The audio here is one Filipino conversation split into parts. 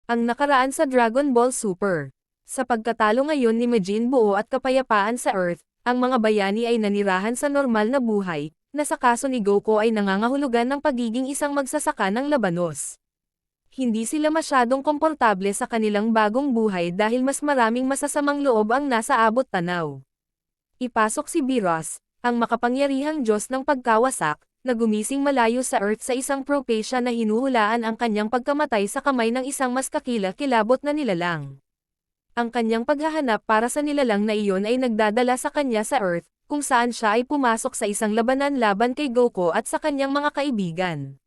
Ang nakaraan sa Dragon Ball Super. Sa pagkatalo ngayon ni Majin Buu at kapayapaan sa Earth, ang mga bayani ay nanirahan sa normal na buhay, na sa kaso ni Goku ay nangangahulugan ng pagiging isang magsasaka ng labanos. Hindi sila masyadong komportable sa kanilang bagong buhay dahil mas maraming masasamang loob ang nasa abot tanaw. Ipasok si Biros, ang makapangyarihang Diyos ng pagkawasak, na gumising malayo sa Earth sa isang propesya na hinuhulaan ang kanyang pagkamatay sa kamay ng isang mas kakila-kilabot na nilalang. Ang kanyang paghahanap para sa nilalang na iyon ay nagdadala sa kanya sa Earth, kung saan siya ay pumasok sa isang labanan laban kay Goku at sa kanyang mga kaibigan.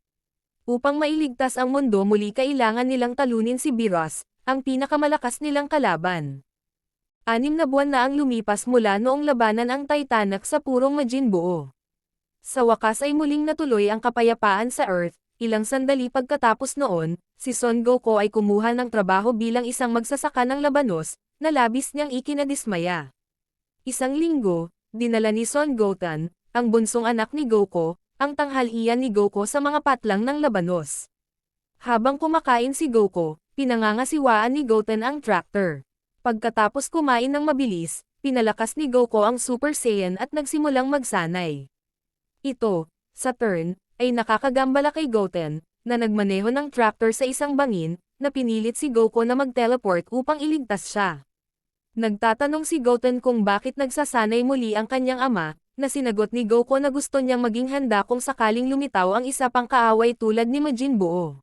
Upang mailigtas ang mundo muli kailangan nilang talunin si Biros, ang pinakamalakas nilang kalaban. 6 na buwan na ang lumipas mula noong labanan ang Titanic sa purong Majin Buu. Sa wakas ay muling natuloy ang kapayapaan sa Earth, ilang sandali pagkatapos noon, si Son Goku ay kumuha ng trabaho bilang isang magsasaka ng labanos, na labis niyang ikinadismaya. Isang linggo, dinala ni Son Goten, ang bunsong anak ni Goku, ang tanghalian ni Goku sa mga patlang ng labanos. Habang kumakain si Goku, pinangangasiwaan ni Goten ang tractor. Pagkatapos kumain ng mabilis, pinalakas ni Goku ang Super Saiyan at nagsimulang magsanay. Ito, sa turn, ay nakakagambala kay Goten, na nagmaneho ng tractor sa isang bangin, na pinilit si Goku na mag-teleport upang iligtas siya. Nagtatanong si Goten kung bakit nagsasanay muli ang kanyang ama, na sinagot ni Goku na gusto niyang maging handa kung sakaling lumitaw ang isa pang kaaway tulad ni Majin Buu.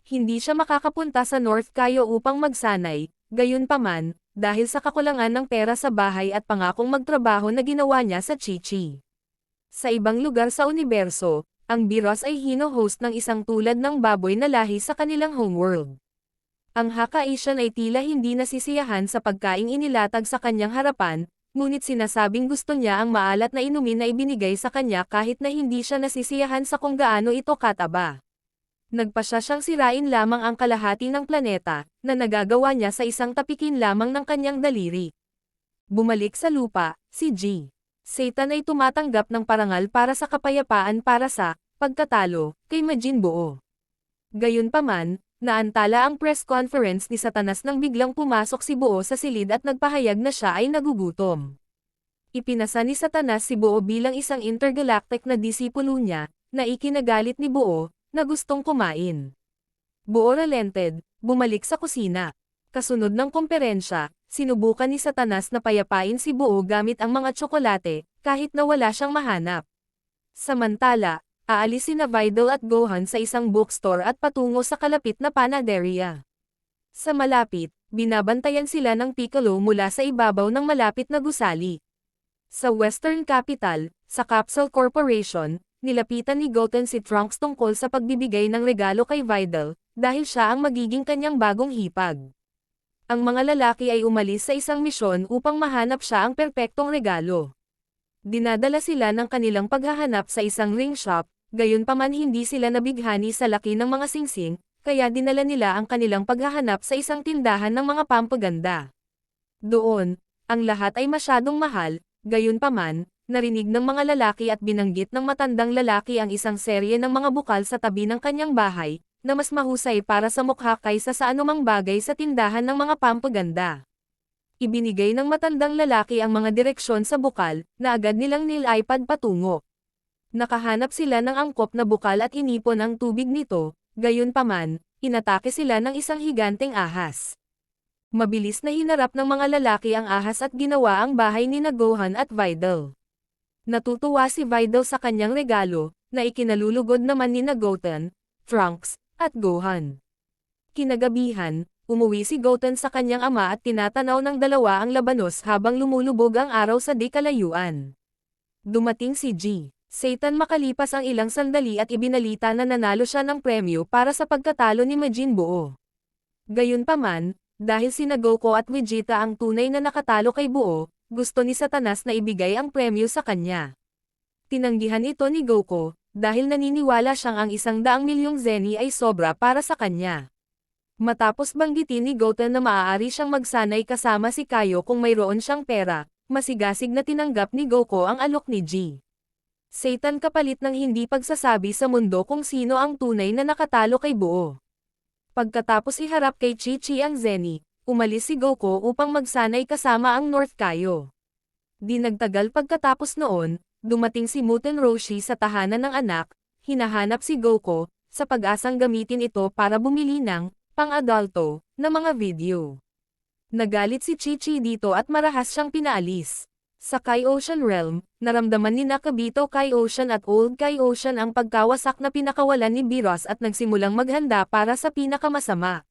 Hindi siya makakapunta sa North Kaio upang magsanay, gayunpaman, dahil sa kakulangan ng pera sa bahay at pangakong magtrabaho na ginawa niya sa Chi-Chi. Sa ibang lugar sa universo, ang Biros ay hino-host ng isang tulad ng baboy na lahi sa kanilang homeworld. Ang Haka-Asian ay tila hindi nasisiyahan sa pagkaing inilatag sa kanyang harapan, ngunit sinasabing gusto niya ang maalat na inumin na ibinigay sa kanya kahit na hindi siya nasisiyahan sa kung gaano ito kataba. Nagpasya siyang sirain lamang ang kalahati ng planeta, na nagagawa niya sa isang tapikin lamang ng kanyang daliri. Bumalik sa lupa, si G. Satan ay tumatanggap ng parangal para sa kapayapaan para sa pagkatalo kay Majin Buu. Gayunpaman, naantala ang press conference ni Satanas nang biglang pumasok si Buu sa silid at nagpahayag na siya ay nagugutom. Ipinasa ni Satanas si Buu bilang isang intergalactic na disipulo niya, na ikinagalit ni Buu, na gustong kumain. Buu relented, bumalik sa kusina. Kasunod ng komperensya, sinubukan ni Satanas na payapain si Buu gamit ang mga tsokolate, kahit na wala siyang mahanap. Samantala, aalisin na Videl at Gohan sa isang bookstore at patungo sa kalapit na panaderia. Sa malapit, binabantayan sila ng Piccolo mula sa ibabaw ng malapit na gusali. Sa Western Capital, sa Capsule Corporation, nilapitan ni Goten si Trunks tungkol sa pagbibigay ng regalo kay Videl, dahil siya ang magiging kanyang bagong hipag. Ang mga lalaki ay umalis sa isang misyon upang mahanap siya ang perpektong regalo. Dinadala sila ng kanilang paghahanap sa isang ring shop, gayunpaman hindi sila nabighani sa laki ng mga singsing, kaya dinala nila ang kanilang paghahanap sa isang tindahan ng mga pampaganda. Doon, ang lahat ay masyadong mahal, gayunpaman, narinig ng mga lalaki at binanggit ng matandang lalaki ang isang serye ng mga bukal sa tabi ng kanyang bahay, na mas mahusay para sa mukha kaysa sa anumang bagay sa tindahan ng mga pampaganda. Ibinigay ng matandang lalaki ang mga direksyon sa bukal, na agad nilang nil-iPad patungo. Nakahanap sila ng angkop na bukal at inipon ang tubig nito, gayunpaman, inatake sila ng isang higanteng ahas. Mabilis na hinarap ng mga lalaki ang ahas at ginawa ang bahay ni Gohan at Videl. Natutuwa si Videl sa kanyang regalo, na ikinalulugod naman ni Goten, Trunks, at Gohan. Kinagabihan, umuwi si Goten sa kanyang ama at tinatanaw ng dalawa ang labanos habang lumulubog ang araw sa di kalayuan. Dumating si G. Satan makalipas ang ilang sandali at ibinalita na nanalo siya ng premyo para sa pagkatalo ni Majin Buu. Gayunpaman, dahil sina Goku at Vegeta ang tunay na nakatalo kay Buu, gusto ni Satanas na ibigay ang premyo sa kanya. Tinanggihan ito ni Goku, dahil naniniwala siyang ang 100,000,000 zeni ay sobra para sa kanya. Matapos banggitin ni Goten na maaari siyang magsanay kasama si Kaio kung mayroon siyang pera, masigasig na tinanggap ni Goku ang alok ni G. Satan kapalit ng hindi pagsasabi sa mundo kung sino ang tunay na nakatalo kay Buu. Pagkatapos iharap kay Chi-Chi ang Zenny, umalis si Goku upang magsanay kasama ang North Kaio. Di nagtagal pagkatapos noon, dumating si Muten Roshi sa tahanan ng anak, hinahanap si Goku, sa pag-asang gamitin ito para bumili ng pang-adulto na mga video. Nagalit si Chi-Chi dito at marahas siyang pinaalis. Sa Kai Ocean Realm, naramdaman ni Nakabito Kai Ocean at Old Kai Ocean ang pagkawasak na pinakawalan ni Biros at nagsimulang maghanda para sa pinakamasama.